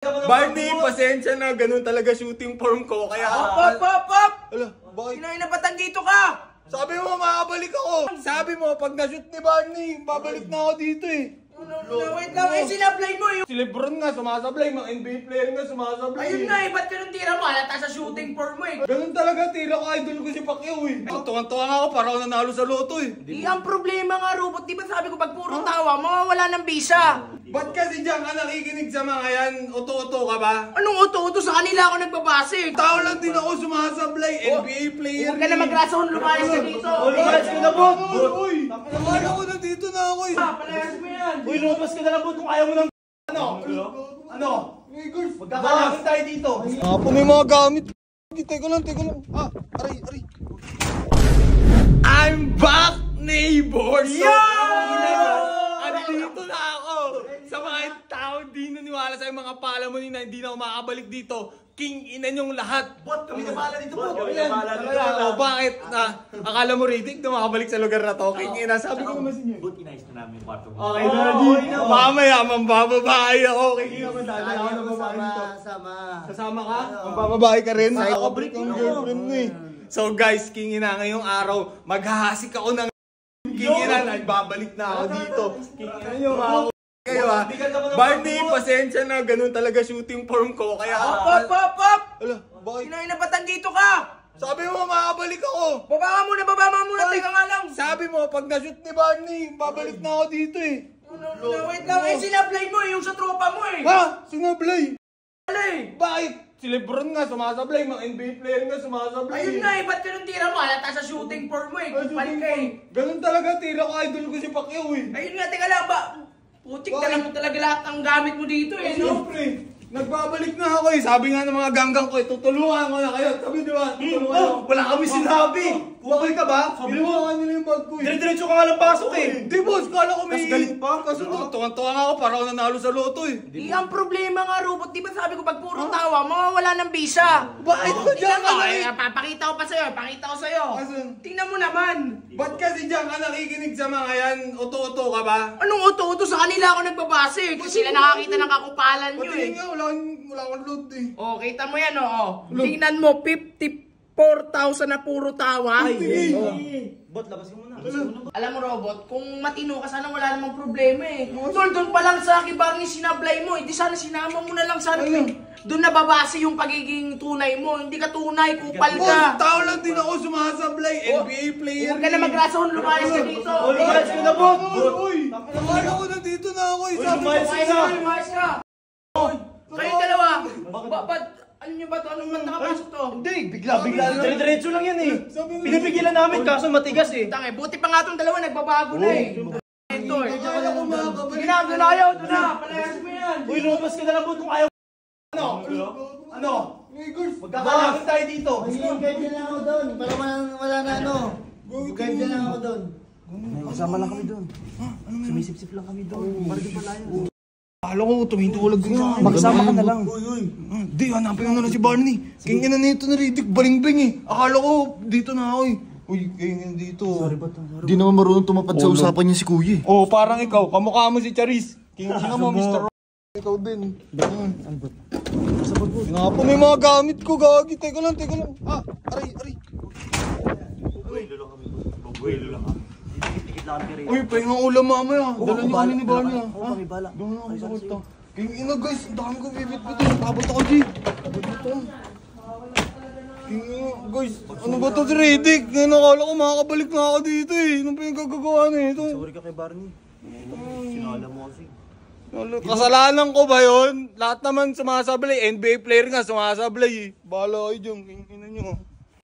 Barney, pasensya na. Ganun talaga shooting form ko. Kaya... Pop! Ala, bakit? Sinayin na ba't dito ka? Sabi mo, makabalik ako. Sabi mo, pag na-shoot ni Barney, babalik na ako dito eh. Wait lang, sinablay mo eh. Si Lebron nga, sumasablay. Mga NBA player nga, sumasablay. Ayun nga eh, ba't ganun tira mo? Halata sa shooting form mo eh. Ganun talaga, tira ko. Idol ko si Pacquiao eh. Tuwang-tuwa nga ako, para ako nanalo sa loto eh. Ang problema nga, Robot, di ba sabi ko pag puro tawa, mawawala ng bisa. Ba't kasi diyan ka nakikinig sa mga yan? Uto-uto ka ba? Anong uto-uto? Sa kanila ako nagbabase. Tao lang din ako sumasablay. NBA player. Huwag ka na magrason, lumayas ka dito. Lumayas ka na, Bot! Uy! Akala ko na dito na ako eh. Palayas mo yan. Uy, lumabas ka na lang, Bot, kung ayaw mo ng Ano? Magkakalaban tayo dito. Apo, may mga gamit. Teka lang. Aray. I'm back, neighbors! Andito na ako! Sa mga tao di naniwala sa mga palamunin na hindi na ako makabalik dito, king ina nyong lahat. Bot, kami na bahala dito, Bot. Bakit? Akala mo Riddick na makabalik sa lugar na to? King ina, sabi ko naman sa inyo. Bot, inayos na namin yung kwarto mo. Okay na rin. Mamaya, mambababae ako. King ina, madali ako ng babae dito. Sasama ka? Mambababae ka rin? Nakakabalik ang girlfriend mo eh. So guys, king ina, ngayong araw, maghahasik ako ng king ina, nagbabalik na ako dito. King ina nyo, kayo ha. Barney, pasensya na. Ganun talaga shooting form ko. Kaya... Pop! Ala, bakit? Sinayin na ba't dito ka? Sabi mo, makabalik ako. Baba muna. Teka nga lang. Sabi mo, pag na-shoot ni Barney, babalik na ako dito eh. Wait lang, sinablay mo eh, yung sa tropa mo eh. Ha? Sinablay? Wala eh. Bakit? Si Lebron nga sumasablay, mga NBA player nga sumasablay. Ayun nga eh, ba't ganun tira mo? Halata sa shooting form mo eh. Kupal ka eh. Ganun talaga, tira ko. Idol ko si Pacquiao eh. Ayun nga, teka lang ba? Putik na lang mo talaga lahat ng gamit mo dito eh, no? Siyempre, nagbabalik na ako eh. Sabi nga ng mga ganggang ko eh, tutulungan ko na kayo. Sabi di ba? Wala kami sinabi. Kumakay ka ba? Pinuha nila yung bag ko eh. Dire-diretso ka nga lang pasok eh. Di boss, kala ko may... Mas galit pa? Kaso tuwang-tuwa nga ako, para ako nanalo sa loto eh. Ang problema nga, Robot, di ba sabi ko pag puro tawa, mawawala ng bisa. Bakit ko dyan ka Papakita ko pa sa'yo, Asan? Tingnan mo naman. Ba't kasi dyan ka nakikinig sa mga yan? Uto-uto ka ba? Anong uto-uto? Sa kanila ako nagbabase. Kasi sila nakakita ng kakupalan nyo Patingin eh. nga, wala akong load eh. Oh, kita mo yan oh. Tingnan mo, 54,000 na puro tawa. Bot, labas ka muna. Alam mo, Robot, kung matino ka, sana wala namang problema eh. Tol, doon pa lang sa Barney sinablay mo, hindi sana sinama mo na lang sana. Doon nababase yung pagiging tunay mo. Hindi ka tunay, kupal ka. Boss, tao lang din ako sumasablay. NBA player. Huwag ka na magrason, lumayas ka dito. Lumayas ka na, Bot. Uy, akala ko na dito na ako eh. Sabi ko, Lumayas ka. Kayong dalawa. Ba't? Ano nyo ba ito? Anong ba't nakapasok to? Hindi, bigla-bigla. Dire-diretso lang yan eh. Pinipigilan namin kaso matigas eh. Tangay, buti pa nga itong dalawa, nagbabago na eh. Ito eh. akala ko makakabalik. Sige na, doon na kayo, doon na. Palayas mo yan. Uy, lumabas ka na lang, Bot, kung ayaw. Ano? Magkakalaban tayo dito. Guide na lang ako doon. Para wala na ano. Guide na lang ako doon. Kasama lang kami doon. Sumisip-sip lang kami doon. Marigin pala yan. Akala ko tumitulag ko na. Magsama ka na lang. Di, hanapin ko na lang si Barney. King ina nito na Riddick, baling-bing eh. Akala ko, dito na ako eh. Uy, king dito. Di naman marunong tumapad sa usapan niya si Kuya. Oh, parang ikaw, kamukha mo si Charis. King ina mo, Mr. Ikaw din. Nga po, may mga gamit ko, gagi. Teka lang. Aray. Bubuelo lang ha. Tikit lang kami rin. Uy, pahinga ulam mamaya. Dala niyo kami ni Barney ha. Oo, kami bala. Doon na kami sa kulta. King ina guys, ang dami ko bibit-bit. Abot ako G. King ina guys, ano ba ito si Riddick? Ngayon akala ko makakabalik na ako dito eh. Anong pa yung gagagawa na ito? Sorry ka kay Barney. Sinala mo kasi. Kasalanan ko ba yun? Lahat naman sumasablay. NBA player nga sumasablay eh. Bahala kayo dyan. King ina nyo.